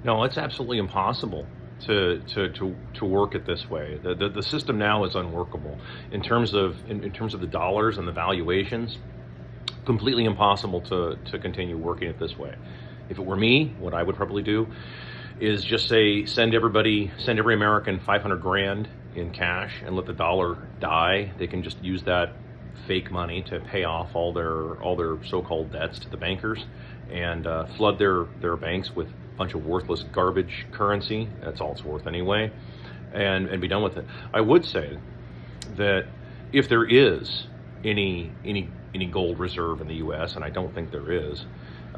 No, it's absolutely impossible to work it this way. The system now is unworkable in terms of the dollars and the valuations. Completely impossible to continue working it this way. If it were me, what I would probably do is just say send every American 500 grand in cash and let the dollar die. They can just use that fake money to pay off all their so-called debts to the bankers and flood their banks with a bunch of worthless garbage currency. That's all it's worth anyway, and be done with it. I would say that if there is any gold reserve in the U.S., and I don't think there is,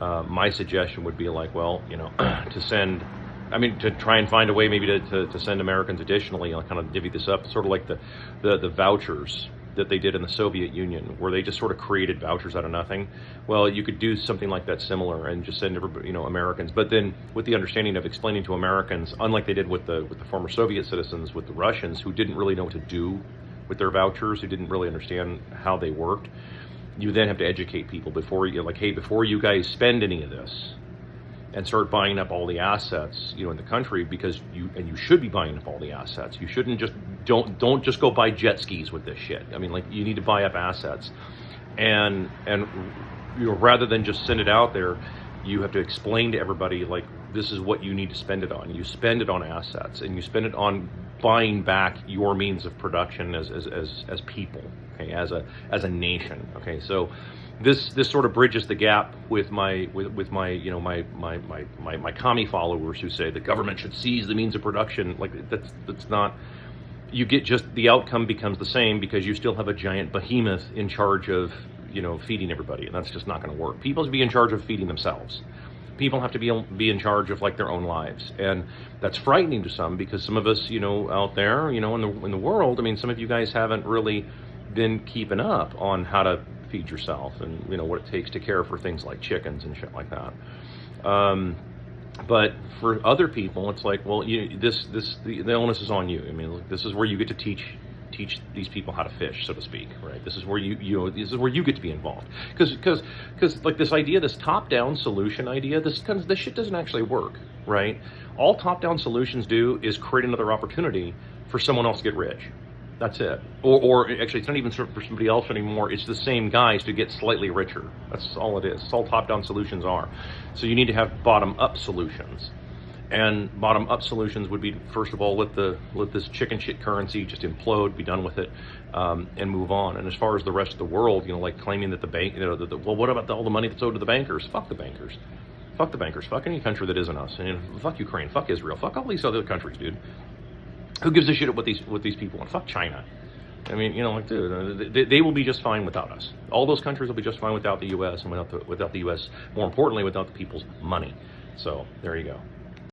my suggestion would be like, well, to try and find a way maybe to send Americans additionally, kind of divvy this up, sort of like the vouchers that they did in the Soviet Union, where they just sort of created vouchers out of nothing. Well, you could do something like that similar and just send everybody, Americans, but then with the understanding of explaining to Americans, unlike they did with the former Soviet citizens, with the Russians, who didn't really know what to do with their vouchers, who didn't really understand how they worked. You then have to educate people before you guys spend any of this and start buying up all the assets, in the country, because you should be buying up all the assets. You shouldn't don't just go buy jet skis with this shit. You need to buy up assets, and rather than just send it out there, you have to explain to everybody, like, this is what you need to spend it on. You spend it on assets, and you spend it on buying back your means of production as people, okay, as a nation, okay. So this sort of bridges the gap with my commie followers who say the government should seize the means of production. Like, that's not. You get just the outcome becomes the same because you still have a giant behemoth in charge of feeding everybody, and that's just not going to work. People have to be in charge of feeding themselves. People have to be in charge of their own lives, and that's frightening to some, because some of us out there in the world, some of you guys haven't really been keeping up on how to feed yourself and what it takes to care for things like chickens and shit like that. But for other people, it's like, well, the onus is on you. This is where you get to teach these people how to fish, so to speak, right? This is where this is where you get to be involved, because like this idea, this top-down solution idea, this shit doesn't actually work, right? All top-down solutions do is create another opportunity for someone else to get rich. That's it. Or actually, it's not even for somebody else anymore. It's the same guys to get slightly richer. That's all it is. That's all top-down solutions are. So you need to have bottom-up solutions. And bottom-up solutions would be, first of all, let this chicken shit currency just implode, be done with it, and move on. And as far as the rest of the world, like claiming that the bank, well, what about all the money that's owed to the bankers? Fuck the bankers. Fuck the bankers. Fuck any country that isn't us. And fuck Ukraine. Fuck Israel. Fuck all these other countries, dude. Who gives a shit what these people want? Fuck China. Dude, they will be just fine without us. All those countries will be just fine without the U.S. and without the U.S. More importantly, without the people's money. So there you go.